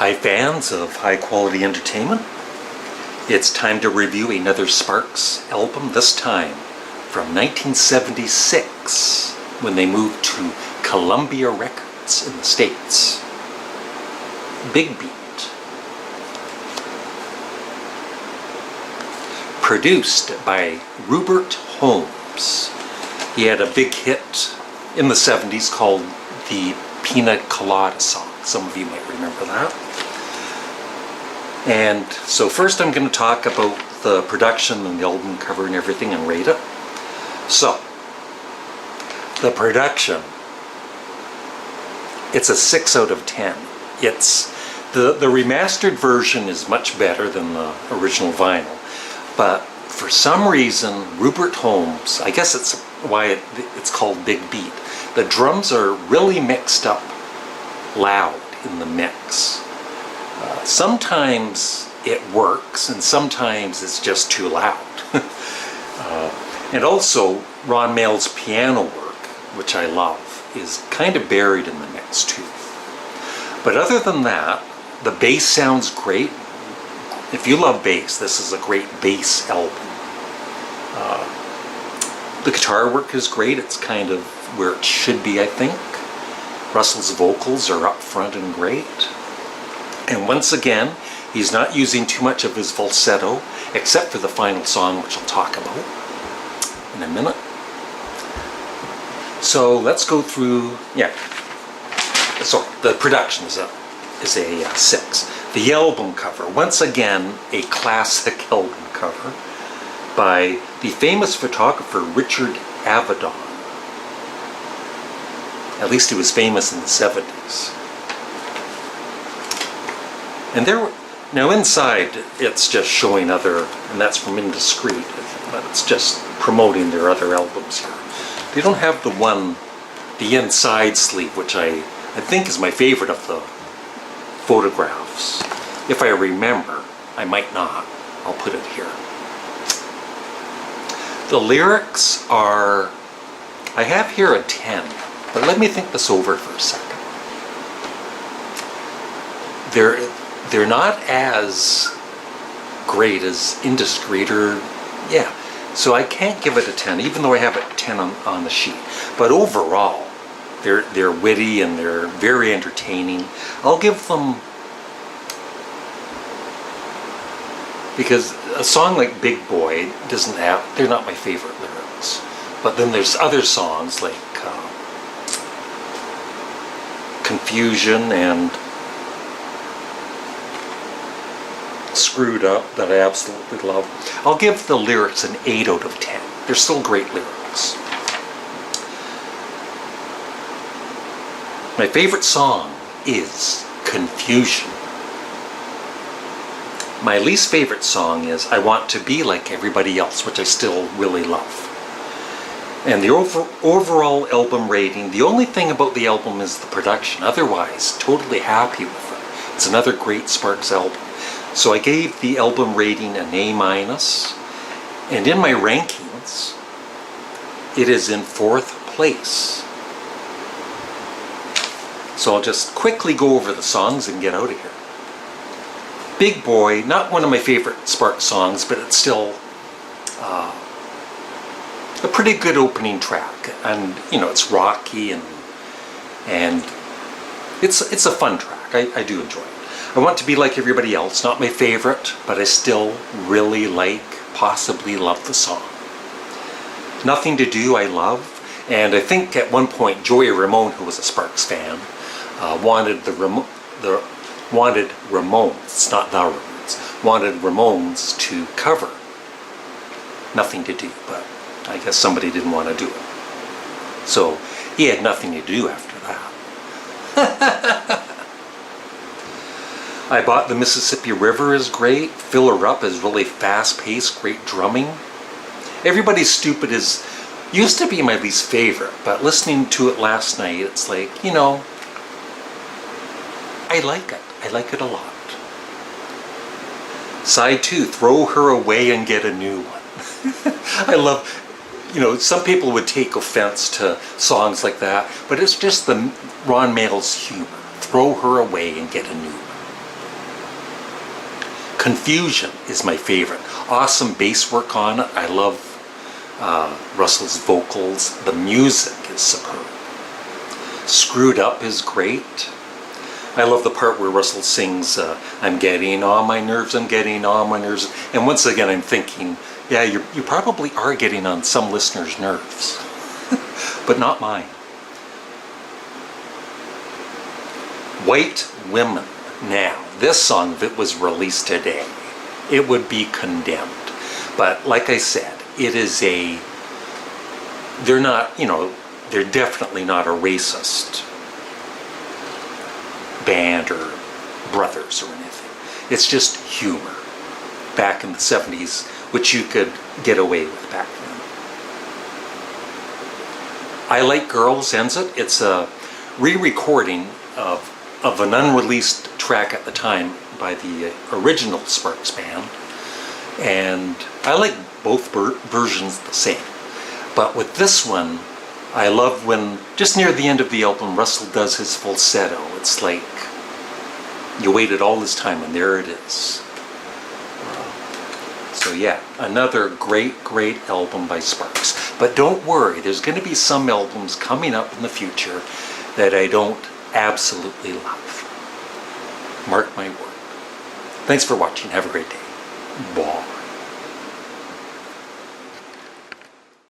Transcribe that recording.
Hi fans of high quality entertainment. It's time to review another Sparks album, this time from 1976 when they moved to Columbia Records in the States. Big Beat. Produced by Rupert Holmes. He had a big hit in the 70s called the Pina Colada Song. Some of you might remember that. And so first I'm going to talk about the production and the album cover and everything and rate it. So, the production, it's a 6 out of 10. It's the remastered version is much better than the original vinyl, but for some reason Rupert Holmes, I guess it's why it's called Big Beat, the drums are really mixed up loud in the mix. Sometimes it works and sometimes it's just too loud. And also Ron Mail's piano work, which I love, is kind of buried in the mix too. But other than that, the bass sounds great. If you love bass, this is a great bass album. The guitar work is great. It's kind of where it should be, I think. Russell's vocals are up front and great. And once again, he's not using too much of his falsetto, except for the final song, which I'll talk about in a minute. So let's go through, so the production is a 6. The album cover, once again, a classic album cover by the famous photographer Richard Avedon. At least he was famous in the 70s. And now inside it's just showing other, and that's from Indiscreet, but it's just promoting their other albums here. They don't have the inside sleeve, which I think is my favorite of the photographs. If I remember, I might not. I'll put it here. The lyrics are, I have here a 10, but let me think this over for a second. They're not as great as Indiscreet or, so I can't give it a 10, even though I have it 10 on the sheet. But overall, they're witty and they're very entertaining. I'll give them, because a song like Big Boy they're not my favorite lyrics. But then there's other songs like Confusion and Screwed Up that I absolutely love. I'll give the lyrics an 8 out of 10. They're still great lyrics. My favorite song is Confusion. My least favorite song is I Want to Be Like Everybody Else, which I still really love. And the overall album rating, the only thing about the album is the production. Otherwise, totally happy with it. It's another great Sparks album. So I gave the album rating an A-, and in my rankings, it is in 4th place. So I'll just quickly go over the songs and get out of here. Big Boy, not one of my favorite Sparks songs, but it's still a pretty good opening track. And, it's rocky and it's a fun track. I do enjoy it. I Want to Be Like Everybody Else, not my favorite, but I still really possibly love the song. Nothing to Do, I love, and I think at one point Joey Ramone, who was a Sparks fan, wanted Ramones, not the Ramones, wanted Ramones to cover Nothing to Do, but I guess somebody didn't want to do it. So he had nothing to do after that. I Bought the Mississippi River is great. Fill Her Up is really fast-paced, great drumming. Everybody's Stupid used to be my least favorite, but listening to it last night, it's like, I like it. I like it a lot. Side 2, Throw Her Away and Get a New One. I love, some people would take offense to songs like that, but it's just the Ron Mail's humor. Throw her away and get a new one. Confusion is my favorite. Awesome bass work on it. I love Russell's vocals. The music is superb. Screwed Up is great. I love the part where Russell sings, I'm getting on my nerves, I'm getting on my nerves. And once again, I'm thinking, yeah, you probably are getting on some listeners' nerves, but not mine. White Women. Now, this song, if it was released today, it would be condemned. But like I said, it is they're not, they're definitely not a racist band or brothers or anything. It's just humor back in the 70s, which you could get away with back then. I Like Girls ends it. It's a re-recording of an unreleased track at the time by the original Sparks band, and I like both versions the same. But with this one, I love when, just near the end of the album, Russell does his falsetto. It's like you waited all this time and there it is. So yeah, another great album by Sparks. But don't worry, there's going to be some albums coming up in the future that I don't absolutely love. Mark my word. Thanks for watching. Have a great day. Bye.